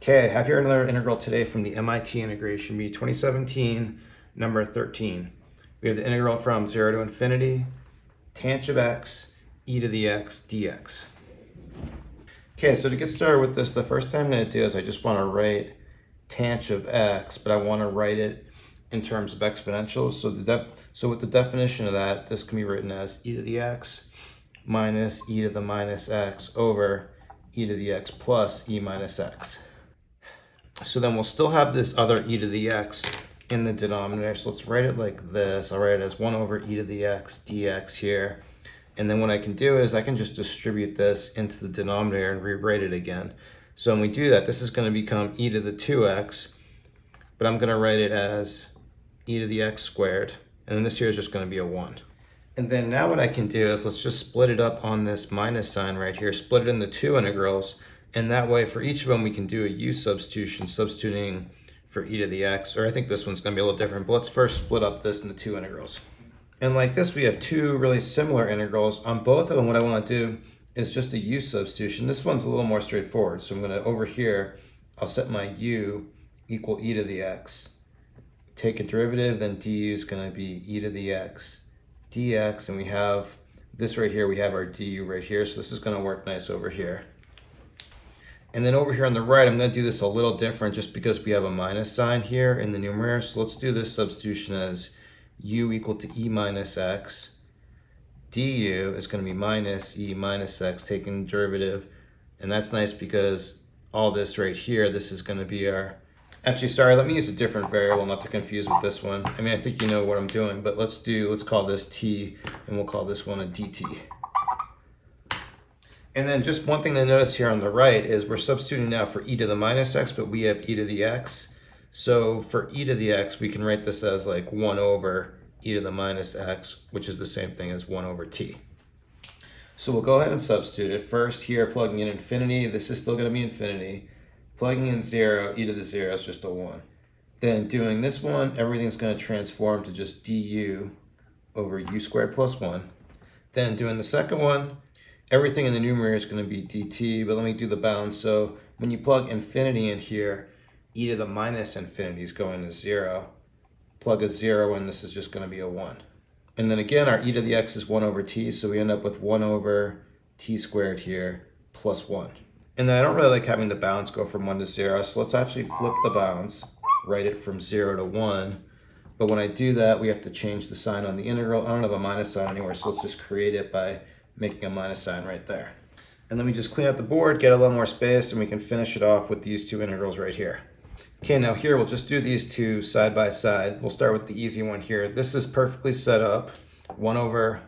Okay, I have here another integral today from the MIT Integration Bee 2017, number 13. We have the integral from 0 to infinity, tangent of x, e to the x dx. Okay, so to get started with this, the first thing I'm going to do is I just want to write tangent of x, but I want to write it in terms of exponentials. So with the definition of that, this can be written as e to the x minus e to the minus x over e to the x plus e minus x. So then we'll still have this other e to the x in the denominator. So let's write it like this. I'll write it as 1 over e to the x dx here. And then what I can do is I can just distribute this into the denominator and rewrite it again. So when we do that, this is going to become e to the 2x, but I'm going to write it as e to the x squared. And then this here is just going to be a 1. And then now what I can do is let's just split it up on this minus sign right here, split it into two integrals. And that way, for each of them, we can do a u substitution, substituting for e to the x. Or I think this one's going to be a little different, but let's first split up this into two integrals. And like this, we have two really similar integrals. On both of them, what I want to do is just a u substitution. This one's a little more straightforward. So I'm going to, over here, I'll set my u equal e to the x. Take a derivative, then du is going to be e to the x dx. And we have this right here, we have our du right here. So this is going to work nice over here. And then over here on the right, I'm going to do this a little different just because we have a minus sign here in the numerator. So let's do this substitution as u equal to e minus x. Du is going to be minus e minus x, taking the derivative. And that's nice because all this right here, this is going to be our... Actually, sorry, let me use a different variable not to confuse with this one. I mean, I think you know what I'm doing, but let's call this t, and we'll call this one a dt. And then just one thing to notice here on the right is we're substituting now for e to the minus x, but we have e to the x. So for e to the x, we can write this as like 1 over e to the minus x, which is the same thing as 1 over t. So we'll go ahead and substitute it. First here, plugging in infinity, this is still going to be infinity. Plugging in 0, e to the 0 is just a 1. Then doing this one, everything's going to transform to just du over u squared plus 1. Then doing the second one, everything in the numerator is going to be dt, but let me do the bounds. So when you plug infinity in here, e to the minus infinity is going to 0. Plug a 0 in, this is just going to be a 1. And then again, our e to the x is 1 over t, so we end up with 1 over t squared here plus 1. And then I don't really like having the bounds go from 1 to 0, so let's actually flip the bounds, write it from 0 to 1. But when I do that, we have to change the sign on the integral. I don't have a minus sign anywhere, so let's just create it by making a minus sign right there. And let me just clean up the board, get a little more space, and we can finish it off with these two integrals right here. Okay, now here we'll just do these two side by side. We'll start with the easy one here. This is perfectly set up. 1 over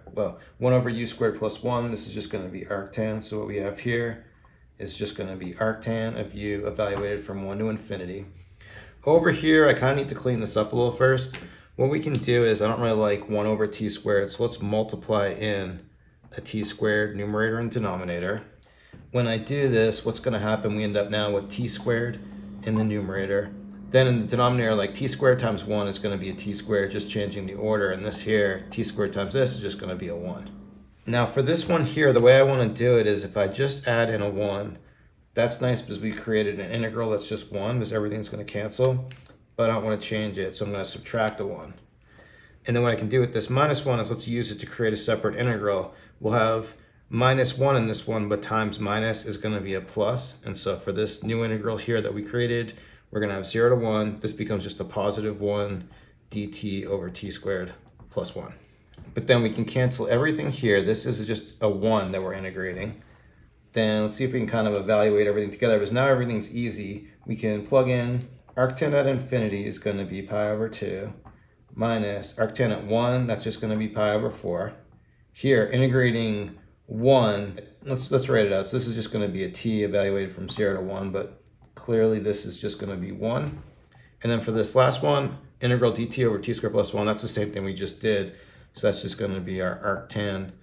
u squared plus 1. This is just going to be arctan. So what we have here is just going to be arctan of u evaluated from 1 to infinity. Over here, I kind of need to clean this up a little first. What we can do is, I don't really like 1 over t squared, so let's multiply in a t squared numerator and denominator. When I do this, what's going to happen, we end up now with t squared in the numerator. Then in the denominator, like t squared times 1 is going to be a t squared, just changing the order. And this here, t squared times this is just going to be a 1. Now for this one here, the way I want to do it is if I just add in a 1, that's nice because we created an integral that's just 1 because everything's going to cancel. But I don't want to change it, so I'm going to subtract a 1. And then what I can do with this minus 1 is let's use it to create a separate integral. We'll have minus 1 in this one, but times minus is going to be a plus. And so for this new integral here that we created, we're going to have 0 to 1. This becomes just a positive 1 dt over t squared plus 1. But then we can cancel everything here. This is just a 1 that we're integrating. Then let's see if we can kind of evaluate everything together. Because now everything's easy. We can plug in arctan at infinity is going to be pi over 2 minus arctan at 1, that's just going to be pi over 4. Here, integrating 1, let's write it out. So this is just going to be a t evaluated from 0 to 1, but clearly this is just going to be 1. And then for this last one, integral dt over t squared plus 1, that's the same thing we just did. So that's just going to be our arctan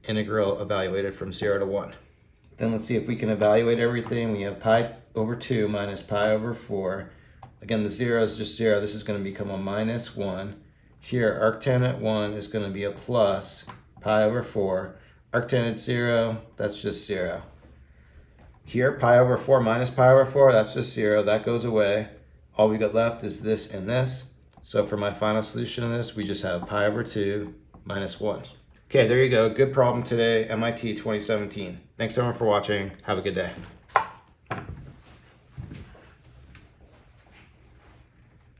integral evaluated from 0 to 1. Then let's see if we can evaluate everything. We have pi over 2 minus pi over 4. Again, the 0 is just 0. This is going to become a minus 1. Here, arctan at 1 is going to be a plus pi over 4. Arctan at 0, that's just 0. Here, pi over 4 minus pi over 4, that's just 0. That goes away. All we got left is this and this. So for my final solution of this, we just have pi over 2 minus 1. Okay, there you go. Good problem today, MIT 2017. Thanks everyone for watching. Have a good day.